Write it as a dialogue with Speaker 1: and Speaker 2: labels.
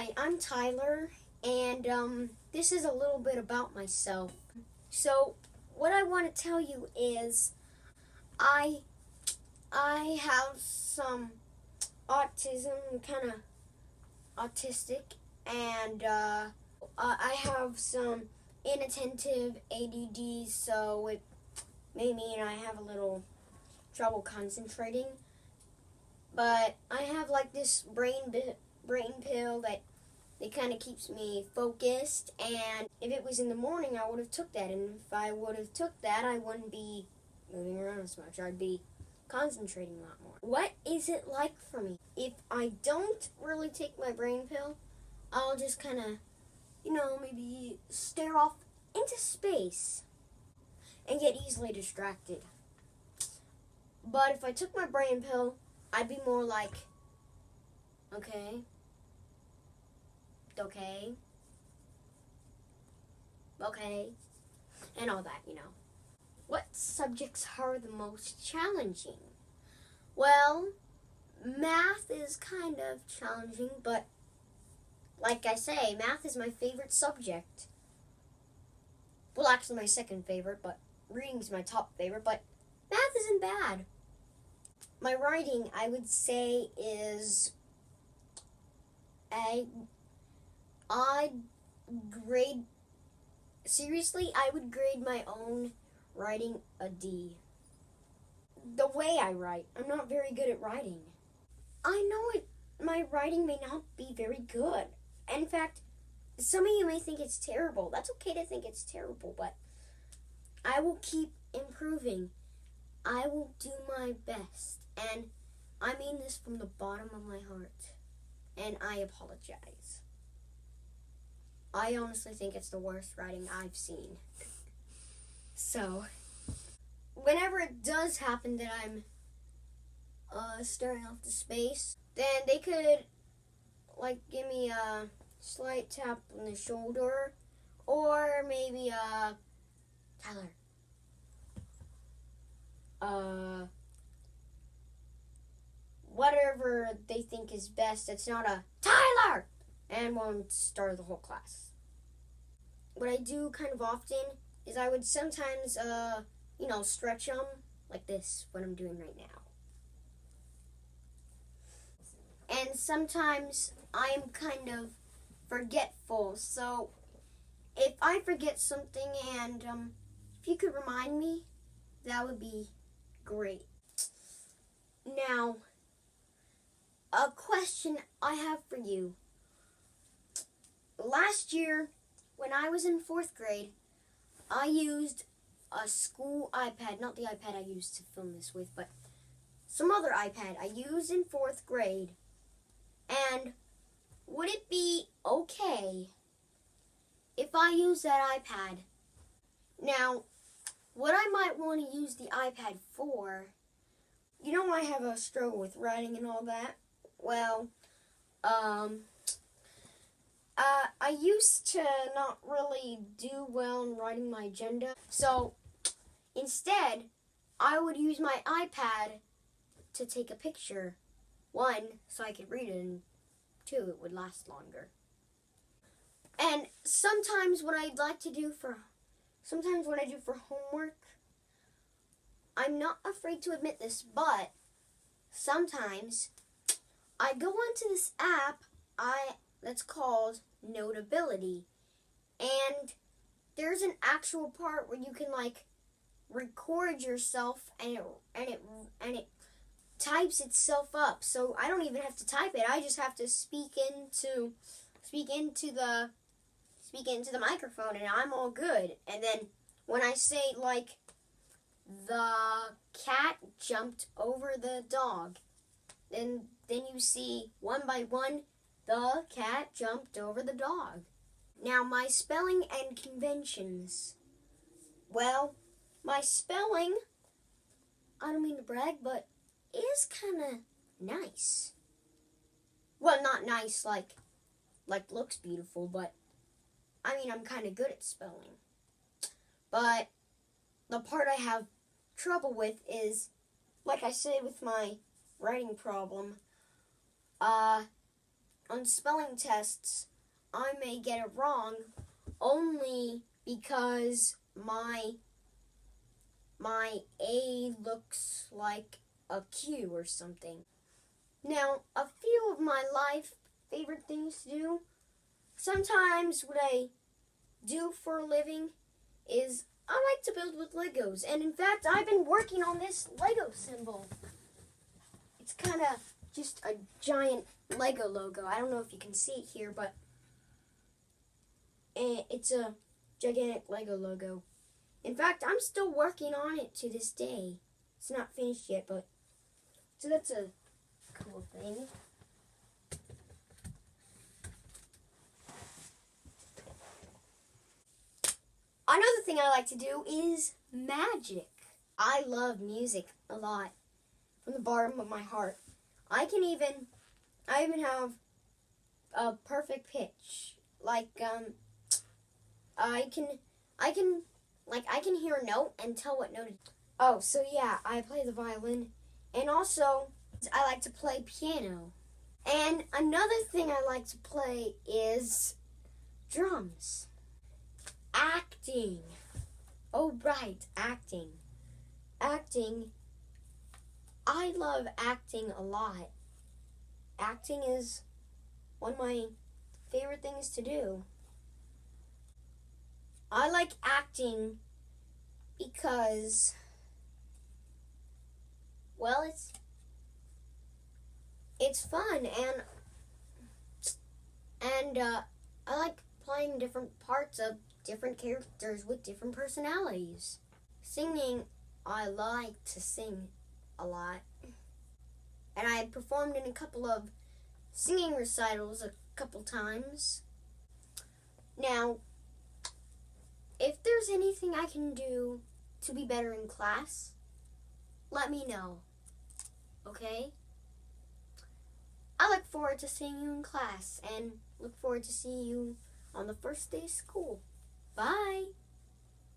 Speaker 1: Hi, I'm Tyler, and this is a little bit about myself. So, what I want to tell you is, I I have some autism, kind of autistic, and I have some inattentive ADD, so it may mean I have a little trouble concentrating. But I have like this brain pill that it kind of keeps me focused, and if it was in the morning I would have took that, and if I would have took that I wouldn't be moving around as much. I'd be concentrating a lot more. What is it like for me? If I don't really take my brain pill, I'll just kind of, maybe stare off into space and get easily distracted. But if I took my brain pill, I'd be more like, okay, okay, and all that. What subjects are the most challenging? Well, math is kind of challenging, but like I say, math is my favorite subject. Well, actually my second favorite, but reading's my top favorite, but math isn't bad. My writing, I would say, is I grade seriously, I would grade my own writing a D. The way I write, I'm not very good at writing. I know my writing may not be very good. In fact, some of you may think it's terrible. That's okay to think it's terrible, but I will keep improving. I will do my best. And I mean this from the bottom of my heart. And I apologize. I honestly think it's the worst writing I've seen. So, whenever it does happen that I'm staring off to space, then they could give me a slight tap on the shoulder, or maybe Tyler, whatever they think is best. It's not a Tyler, and won't startle the whole class. What I do kind of often is I would sometimes stretch them like this, what I'm doing right now. And sometimes I'm kind of forgetful, so if I forget something and if you could remind me, that would be great. Now, a question I have for you. Last year, when I was in 4th grade, I used a school iPad, not the iPad I used to film this with, but some other iPad I used in 4th grade. And would it be okay if I use that iPad? Now, what I might want to use the iPad for, I have a struggle with writing and all that. Well, I used to not really do well in writing my agenda. So, instead, I would use my iPad to take a picture. 1, so I could read it, and 2, it would last longer. And sometimes what I do for homework, I'm not afraid to admit this, but sometimes I go onto this app that's called Notability, and there's an actual part where you can record yourself, and it types itself up. So I don't even have to type it. I just have to speak into the microphone, and I'm all good. And then when I say the cat jumped over the dog, then you see one by one the cat jumped over the dog. Now, my spelling and conventions. Well, my spelling, I don't mean to brag, but it is kind of nice. Well, not nice like looks beautiful, but I mean, I'm kind of good at spelling. But the part I have trouble with is, like I said with my writing problem, on spelling tests, I may get it wrong only because my A looks like a Q or something. Now, a few of my life favorite things to do. Sometimes what I do for a living is I like to build with Legos. And in fact, I've been working on this Lego symbol. It's kind of just a giant Lego logo. I don't know if you can see it here, but it's a gigantic Lego logo. In fact, I'm still working on it to this day. It's not finished yet, but so that's a cool thing. Another thing I like to do is magic. I love music a lot from the bottom of my heart. I even have a perfect pitch. Like I can hear a note and tell what note it is. Oh, so yeah, I play the violin, and also I like to play piano. And another thing I like to play is drums. Acting. Oh, right, acting. Acting. I love acting a lot. Acting is one of my favorite things to do. I like acting because, well, it's fun, and I like playing different parts of different characters with different personalities. Singing, I like to sing a lot, and I performed in a couple of singing recitals a couple times. Now, if there's anything I can do to be better in class, let me know, okay? I look forward to seeing you in class and look forward to seeing you on the first day of school. Bye!